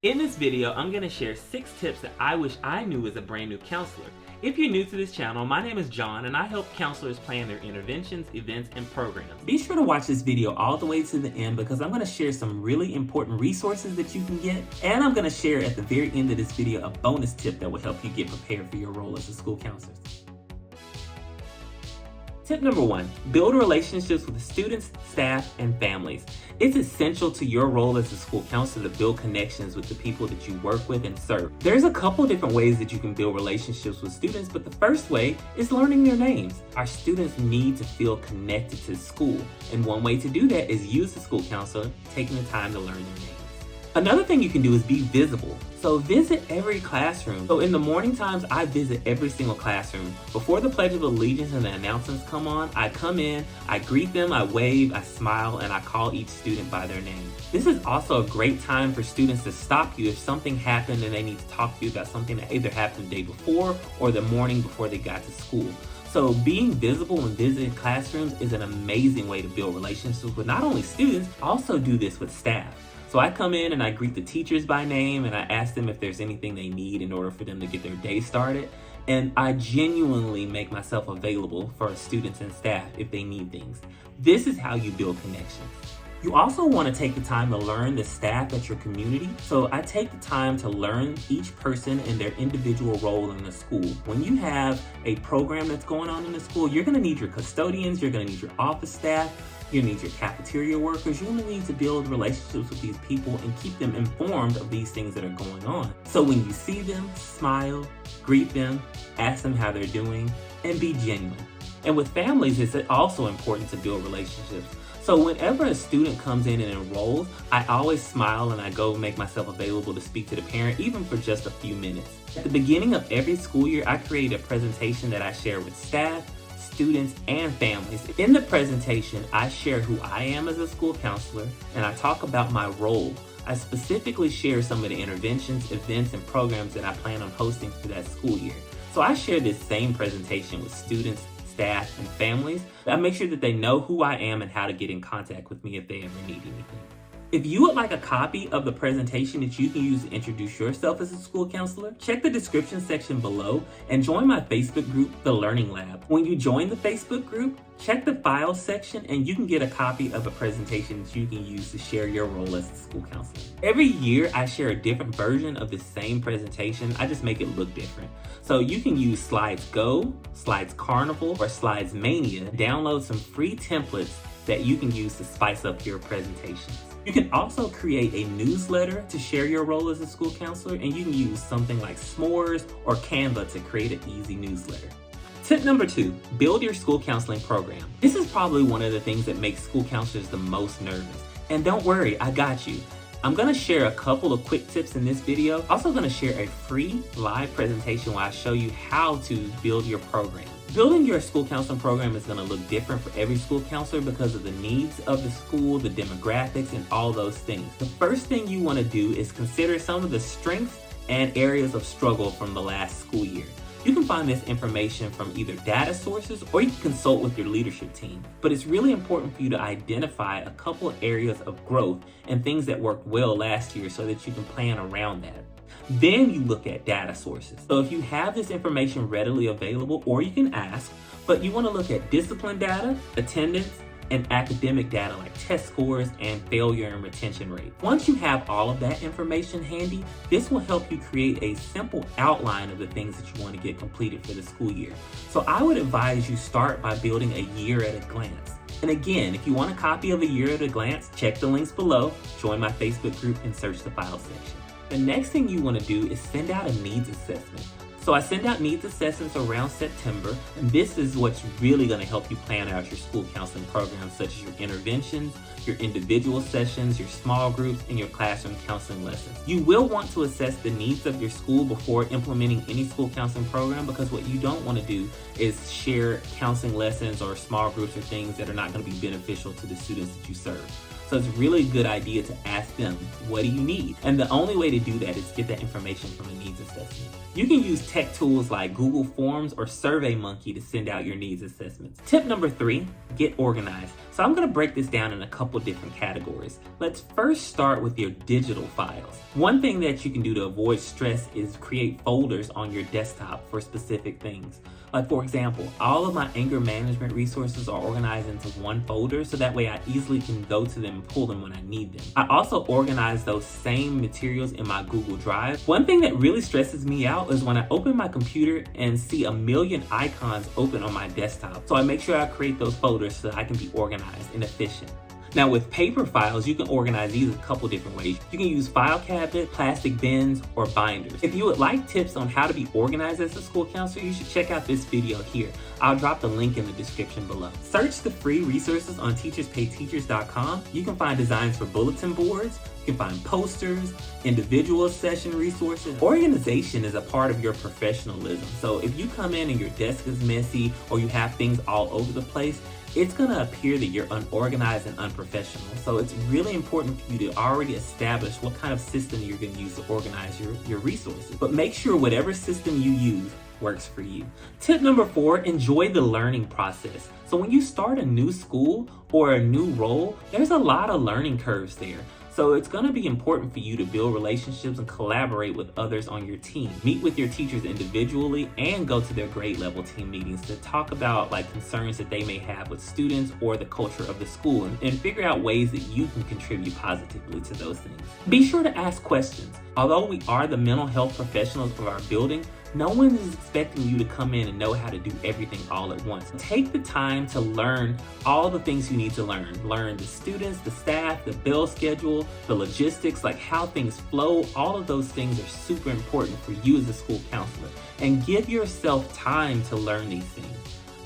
In this video, I'm going to share 6 tips that I wish I knew as a brand new counselor. If you're new to this channel, my name is John and I help counselors plan their interventions, events, and programs. Be sure to watch this video all the way to the end because I'm going to share some really important resources that you can get, and I'm going to share at the very end of this video a bonus tip that will help you get prepared for your role as a school counselor. Tip number 1, build relationships with students, staff, and families. It's essential to your role as a school counselor to build connections with the people that you work with and serve. There's a couple different ways that you can build relationships with students, but the first way is learning their names. Our students need to feel connected to school, and one way to do that is use the school counselor taking the time to learn their names. Another thing you can do is be visible. So visit every classroom. So in the morning times, I visit every single classroom. Before the Pledge of Allegiance and the announcements come on, I come in, I greet them, I wave, I smile, and I call each student by their name. This is also a great time for students to stop you if something happened and they need to talk to you about something that either happened the day before or the morning before they got to school. So being visible when visiting classrooms is an amazing way to build relationships with not only students, also do this with staff. So I come in and I greet the teachers by name and I ask them if there's anything they need in order for them to get their day started. And I genuinely make myself available for students and staff if they need things. This is how you build connections. You also want to take the time to learn the staff at your community. So I take the time to learn each person and their individual role in the school. When you have a program that's going on in the school, you're going to need your custodians, you're going to need your office staff, you need your cafeteria workers. You're going to need to build relationships with these people and keep them informed of these things that are going on. So when you see them, smile, greet them, ask them how they're doing, and be genuine. And with families, it's also important to build relationships. So whenever a student comes in and enrolls, I always smile and I go make myself available to speak to the parent, even for just a few minutes. At the beginning of every school year, I create a presentation that I share with staff, students, and families. In the presentation, I share who I am as a school counselor and I talk about my role. I specifically share some of the interventions, events, and programs that I plan on hosting for that school year. So I share this same presentation with students, staff, and families. I make sure that they know who I am and how to get in contact with me if they ever need anything. If you would like a copy of the presentation that you can use to introduce yourself as a school counselor, check the description section below and join my Facebook group, The Learning Lab. When you join the Facebook group, check the files section and you can get a copy of a presentation that you can use to share your role as a school counselor. Every year, I share a different version of the same presentation. I just make it look different. So you can use Slides Go, Slides Carnival, or Slides Mania. Download some free templates that you can use to spice up your presentations. You can also create a newsletter to share your role as a school counselor, and you can use something like S'mores or Canva to create an easy newsletter. Tip number 2, build your school counseling program. This is probably one of the things that makes school counselors the most nervous. And don't worry, I got you. I'm going to share a couple of quick tips in this video. Also going to share a free live presentation where I show you how to build your program. Building your school counseling program is going to look different for every school counselor because of the needs of the school, the demographics, and all those things. The first thing you want to do is consider some of the strengths and areas of struggle from the last school year. You can find this information from either data sources or you can consult with your leadership team. But it's really important for you to identify a couple of areas of growth and things that worked well last year so that you can plan around that. Then you look at data sources. So if you have this information readily available, or you can ask, but you want to look at discipline data, attendance, and academic data like test scores and failure and retention rate. Once you have all of that information handy, this will help you create a simple outline of the things that you want to get completed for the school year. So I would advise you start by building a year at a glance. And again, if you want a copy of a year at a glance, check the links below, join my Facebook group, and search the file section. The next thing you want to do is send out a needs assessment. So I send out needs assessments around September, and this is what's really going to help you plan out your school counseling programs, such as your interventions, your individual sessions, your small groups, and your classroom counseling lessons. You will want to assess the needs of your school before implementing any school counseling program, because what you don't want to do is share counseling lessons or small groups or things that are not going to be beneficial to the students that you serve. So it's really a good idea to ask them, what do you need? And the only way to do that is get that information from a needs assessment. You can use tech tools like Google Forms or SurveyMonkey to send out your needs assessments. Tip number 3, get organized. So I'm going to break this down in a couple different categories. Let's first start with your digital files. One thing that you can do to avoid stress is create folders on your desktop for specific things. Like, for example, all of my anger management resources are organized into one folder, so that way I easily can go to them and pull them when I need them. I also organize those same materials in my Google Drive. One thing that really stresses me out is when I open my computer and see a million icons open on my desktop. So I make sure I create those folders so that I can be organized and efficient. Now with paper files, you can organize these a couple different ways. You can use file cabinet, plastic bins, or binders. If you would like tips on how to be organized as a school counselor, you should check out this video here. I'll drop the link in the description below. Search the free resources on teacherspayteachers.com. You can find designs for bulletin boards, you can find posters, individual session resources. Organization is a part of your professionalism. So if you come in and your desk is messy or you have things all over the place, it's going to appear that you're unorganized and unprofessional. So it's really important for you to already establish what kind of system you're going to use to organize your resources. But make sure whatever system you use works for you. Tip number 4, enjoy the learning process. So when you start a new school or a new role, there's a lot of learning curves there. So it's going to be important for you to build relationships and collaborate with others on your team. Meet with your teachers individually and go to their grade level team meetings to talk about concerns that they may have with students or the culture of the school, and figure out ways that you can contribute positively to those things. Be sure to ask questions. Although we are the mental health professionals of our building, no one is expecting you to come in and know how to do everything all at once. Take the time to learn all the things you need to learn. Learn the students, the staff, the bill schedule, the logistics, like how things flow. All of those things are super important for you as a school counselor. And give yourself time to learn these things.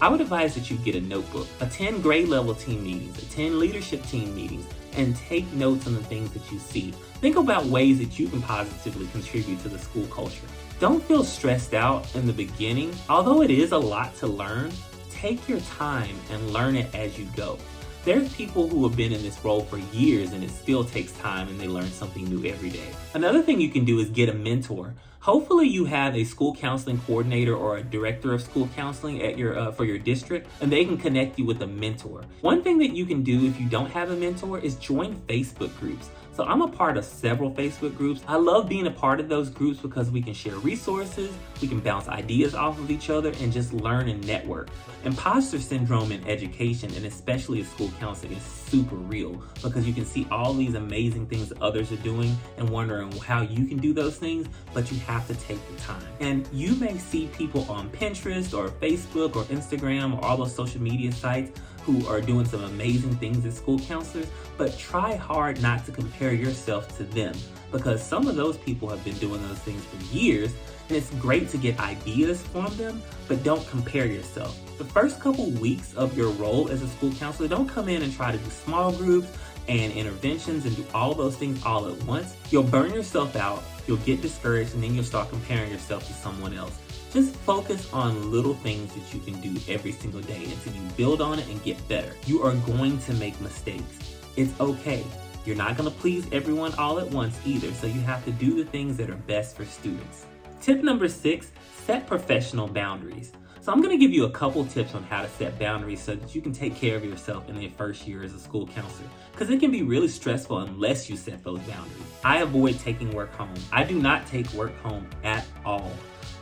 I would advise that you get a notebook, attend grade level team meetings, attend leadership team meetings, and take notes on the things that you see. Think about ways that you can positively contribute to the school culture. Don't feel stressed out in the beginning. Although it is a lot to learn, take your time and learn it as you go. There's people who have been in this role for years and it still takes time and they learn something new every day. Another thing you can do is get a mentor. Hopefully you have a school counseling coordinator or a director of school counseling at your for your district, and they can connect you with a mentor. One thing that you can do if you don't have a mentor is join Facebook groups. So I'm a part of several Facebook groups. I love being a part of those groups because we can share resources, we can bounce ideas off of each other, and just learn and network. Imposter syndrome in education, and especially in school counseling, is super real because you can see all these amazing things that others are doing and wondering how you can do those things, but you have to take the time. And you may see people on Pinterest or Facebook or Instagram or all those social media sites who are doing some amazing things as school counselors, but try hard not to compare yourself to them, because some of those people have been doing those things for years, and it's great to get ideas from them, but don't compare yourself. The first couple weeks of your role as a school counselor, don't come in and try to do small groups and interventions and do all those things all at once. You'll burn yourself out, you'll get discouraged, and then you'll start comparing yourself to someone else. Just focus on little things that you can do every single day until you build on it and get better. You are going to make mistakes. It's okay. You're not going to please everyone all at once either, so you have to do the things that are best for students. Tip number 6, set professional boundaries. So I'm going to give you a couple tips on how to set boundaries so that you can take care of yourself in your first year as a school counselor, because it can be really stressful unless you set those boundaries. I avoid taking work home. I do not take work home at all.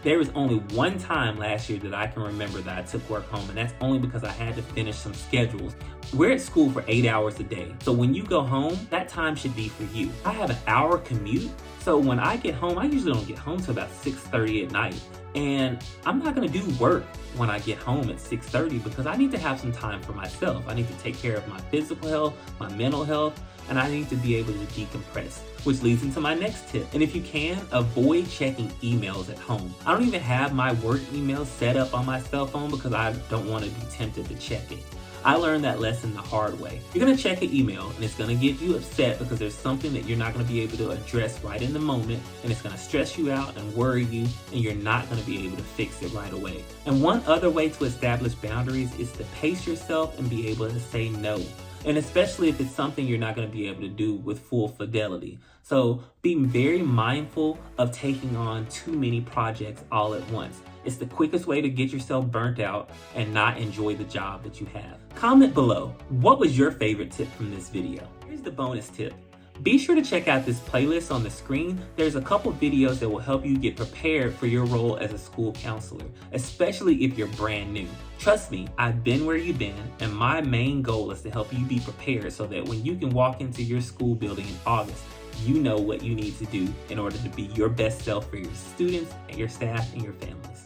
There was only one time last year that I can remember that I took work home, and that's only because I had to finish some schedules. We're at school for 8 hours a day, so when you go home, that time should be for you. I have an hour commute, so when I get home, I usually don't get home till about 6:30 at night. And I'm not gonna do work when I get home at 6:30 because I need to have some time for myself. I need to take care of my physical health, my mental health, and I need to be able to decompress, which leads into my next tip. And if you can, avoid checking emails at home. I don't even have my work email set up on my cell phone because I don't want to be tempted to check it. I learned that lesson the hard way. You're gonna check an email and it's gonna get you upset because there's something that you're not gonna be able to address right in the moment, and it's gonna stress you out and worry you, and you're not gonna be able to fix it right away. And one other way to establish boundaries is to pace yourself and be able to say no. and especially if it's something you're not going to be able to do with full fidelity. So be very mindful of taking on too many projects all at once. It's the quickest way to get yourself burnt out and not enjoy the job that you have. Comment below, what was your favorite tip from this video? Here's the bonus tip. Be sure to check out this playlist on the screen. There's a couple videos that will help you get prepared for your role as a school counselor, especially if you're brand new. Trust me, I've been where you've been, and my main goal is to help you be prepared so that when you can walk into your school building in August, you know what you need to do in order to be your best self for your students and your staff and your families.